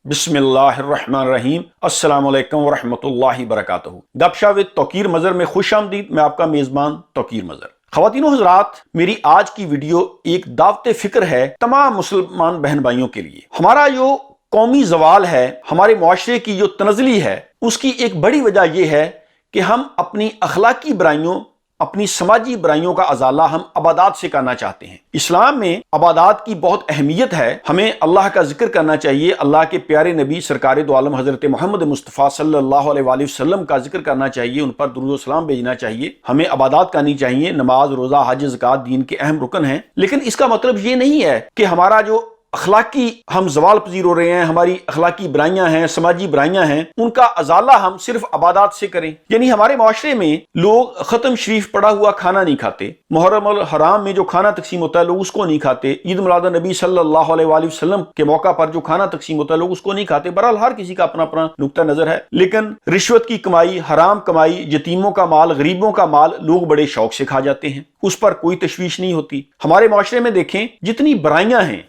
बिस्मिल्लाहिर्रहमानिर्रहीम। अस्सलाम वालेकुम वरहमतुल्लाहि वबरकातुहू। गपशप विद तौकीर मजर में खुश आमदीद। मैं आपका मेजबान तौकीर मजर। ख़वातीनो हज़रात, मेरी आज की वीडियो एक दावत फिक्र है तमाम मुसलमान बहन भाइयों के लिए। हमारा जो कौमी ज़वाल है, हमारे मुआशरे की जो तनज़ली है, उसकी एक बड़ी वजह यह है कि हम अपनी अखलाकी बुराइयों, अपनी समाजी बुराइयों का अजाला हम अबादात से करना चाहते हैं। इस्लाम में अबादात की बहुत अहमियत है। हमें अल्लाह का जिक्र करना चाहिए, अल्लाह के प्यारे नबी सरकार दो आलम हज़रत मोहम्मद मुस्तफ़ा सल्लल्लाहु अलैहि वसल्लम का जिक्र करना चाहिए, उन पर दुरूद व सलाम भेजना चाहिए। हमें अबादात करनी चाहिए। नमाज, रोज़ा, हज, ज़कात दीन के अहम रुकन हैं। लेकिन इसका मतलब ये नहीं है कि हमारा जो अखलाकी हम जवाल पजीर हो रहे हैं, हमारी अखलाकी बुराइयां हैं, समाजी बुराइयां हैं, उनका अजाला हम सिर्फ अबादात से करें। यानी हमारे माशरे में लोग खत्म शरीफ पड़ा हुआ खाना नहीं खाते, मुहर्रम अल हराम में जो खाना तकसीम होता है लोग उसको नहीं खाते, ईद मिलाद नबी सल्लल्लाहु अलैहि वसल्लम के मौका पर जो खाना तकसीम होता है लोग उसको नहीं खाते। बहरहाल हर किसी का अपना अपना नुक्ता नजर है। लेकिन रिश्वत की कमाई, हराम कमाई, यतीमों का माल, गरीबों का माल लोग बड़े शौक से खा जाते हैं, उस पर कोई तशवीश नहीं होती। हमारे माशरे में देखें, जितनी बुराइयां हैं,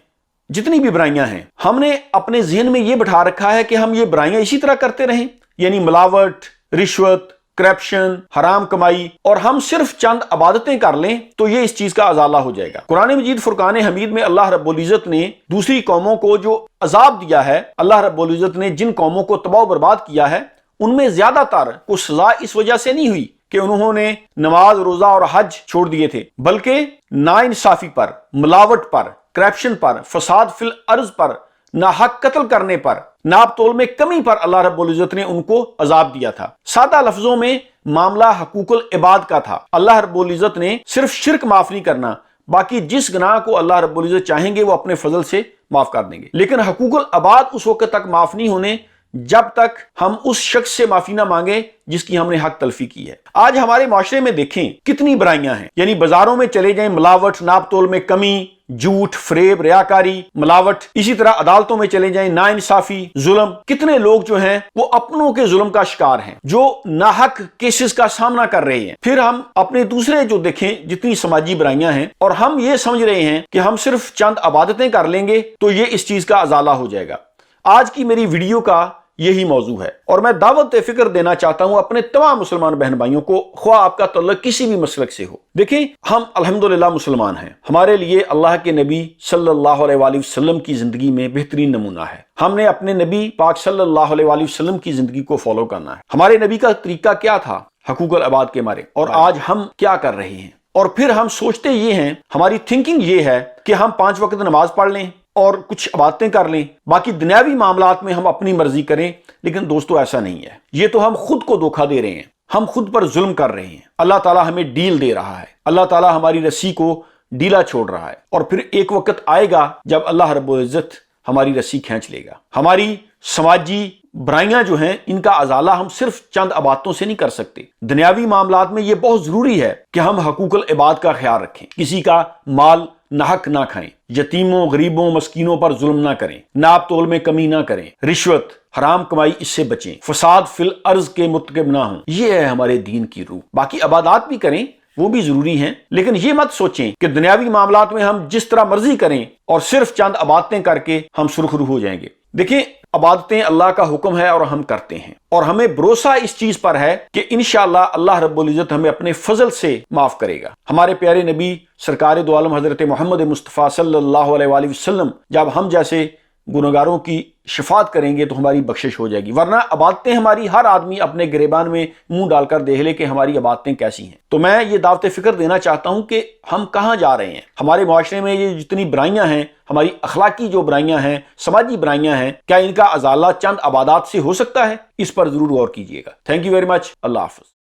जितनी भी बुराइयां हैं, हमने अपने जहन में यह बिठा रखा है कि हम ये बुराइयां इसी तरह करते रहें, यानी मिलावट, रिश्वत, करप्शन, हराम कमाई, और हम सिर्फ चंद इबादतें कर लें तो ये इस चीज का अजाला हो जाएगा। कुरान मजीद फुरकान हमीद में अल्लाह रब्बुल इज्जत ने दूसरी कौमों को जो अजाब दिया है, अल्लाह रब्बुल इज्जत ने जिन कौमों को तबाह बर्बाद किया है, उनमें ज्यादातर को सजा इस वजह से नहीं हुई कि उन्होंने नमाज, रोजा और हज छोड़ दिए थे, बल्कि नाइंसाफी पर, मिलावट पर, करप्शन पर, फसाद फिल अर्ज पर, नाहक कत्ल करने पर, नाप तोल में कमी पर अल्लाह रब्बुल इज्जत ने उनको अजाब दिया था। सादा लफ्जों में मामला हकूकुल इबाद का था। अल्लाह रब्बुल इज्जत ने सिर्फ शिर्क माफ नहीं करना, बाकी जिस गुनाह को अल्लाह रब्बुल इज्जत चाहेंगे वो अपने फजल से माफ कर देंगे। लेकिन हकूकुल इबाद उस वक्त तक माफ नहीं होने जब तक हम उस शख्स से माफी ना मांगे जिसकी हमने हक तलफी की है। आज हमारे माशरे में देखें कितनी बुराइयां हैं, यानी बाजारों में चले जाएं, मिलावट, नाप तोल में कमी, झूठ, फरेब, रियाकारी, मिलावट। इसी तरह अदालतों में चले जाएं, नाइंसाफी, जुल्म। कितने लोग जो हैं वो अपनों के जुल्म का शिकार हैं, जो नाहक केसेस का सामना कर रहे हैं। फिर हम अपने दूसरे जो देखें जितनी समाजी बुराइयां हैं, और हम ये समझ रहे हैं कि हम सिर्फ चंद इबादतें कर लेंगे तो ये इस चीज का अजाला हो जाएगा। आज की मेरी वीडियो का यही मौजू है, और मैं दावत फिक्र देना चाहता हूं अपने तमाम मुसलमान बहन भाइयों को, ख्वा आपका तल्लुक किसी भी मसलक से हो। देखिए, हम अल्हम्दुलिल्लाह मुसलमान हैं। हमारे लिए अल्लाह के नबी सल्लल्लाहु अलैहि वसल्लम की जिंदगी में बेहतरीन नमूना है। हमने अपने नबी पाक सल्लल्लाहु अलैहि वसल्लम की जिंदगी को फॉलो करना है। हमारे नबी का तरीका क्या था हकूकुल इबाद के मारे, और आज हम क्या कर रहे हैं। और फिर हम सोचते ये हैं, हमारी थिंकिंग ये है कि हम 5 वक्त नमाज पढ़ लें और कुछ इबादतें कर लें, बाकी दुनियावी मामलात में हम अपनी मर्जी करें। लेकिन दोस्तों, ऐसा नहीं है। ये तो हम खुद को धोखा दे रहे हैं, हम खुद पर जुल्म कर रहे हैं। अल्लाह ताला हमें डील दे रहा है, अल्लाह ताला हमारी रस्सी को ढीला छोड़ रहा है, और फिर एक वक्त आएगा जब अल्लाह रब्बुल इज्जत हमारी रस्सी खींच लेगा। हमारी समाजी बुराइयां जो हैं, इनका अजाला हम सिर्फ चंद इबादतों से नहीं कर सकते। दुनियावी मामलात में यह बहुत जरूरी है कि हम हकूकुल इबाद का ख्याल रखें, किसी का माल नाहक ना खाएं, यतीमों, गरीबों, मस्कीनों पर जुल्म ना करें, नाप तोल में कमी ना करें, रिश्वत, हराम कमाई इससे बचें, फसाद फिल अर्ज के मुर्तकिब ना हों। ये है हमारे दीन की रूह। बाकी इबादात भी करें, वो भी जरूरी हैं, लेकिन ये मत सोचें कि दुनियावी मामलात में हम जिस तरह मर्जी करें और सिर्फ चंद इबादतें करके हम सुरखरू हो जाएंगे। देखिए, इबादतें अल्लाह का हुक्म है और हम करते हैं, और हमें भरोसा इस चीज पर है कि इंशाअल्लाह अल्लाह रब्बुल इज्जत हमें अपने फजल से माफ करेगा। हमारे प्यारे नबी सरकार दो आलम हजरत मोहम्मद मुस्तफ़ा सल्लल्लाहु अलैहि वसल्लम जब हम जैसे गुनहगारों की शफात करेंगे तो हमारी बख्शिश हो जाएगी। वरना इबादतें हमारी, हर आदमी अपने गिरेबान में मुंह डालकर देख ले कि हमारी इबादतें कैसी हैं। तो मैं ये दावत फिक्र देना चाहता हूं कि हम कहां जा रहे हैं। हमारे मुआशरे में ये जितनी बुराइयां हैं, हमारी अखलाकी जो बुराइयां हैं, समाजी बुराइयां हैं, क्या इनका अजाला चंद इबादत से हो सकता है? इस पर जरूर गौर कीजिएगा। Thank you very much. अल्लाह हाफ़िज़।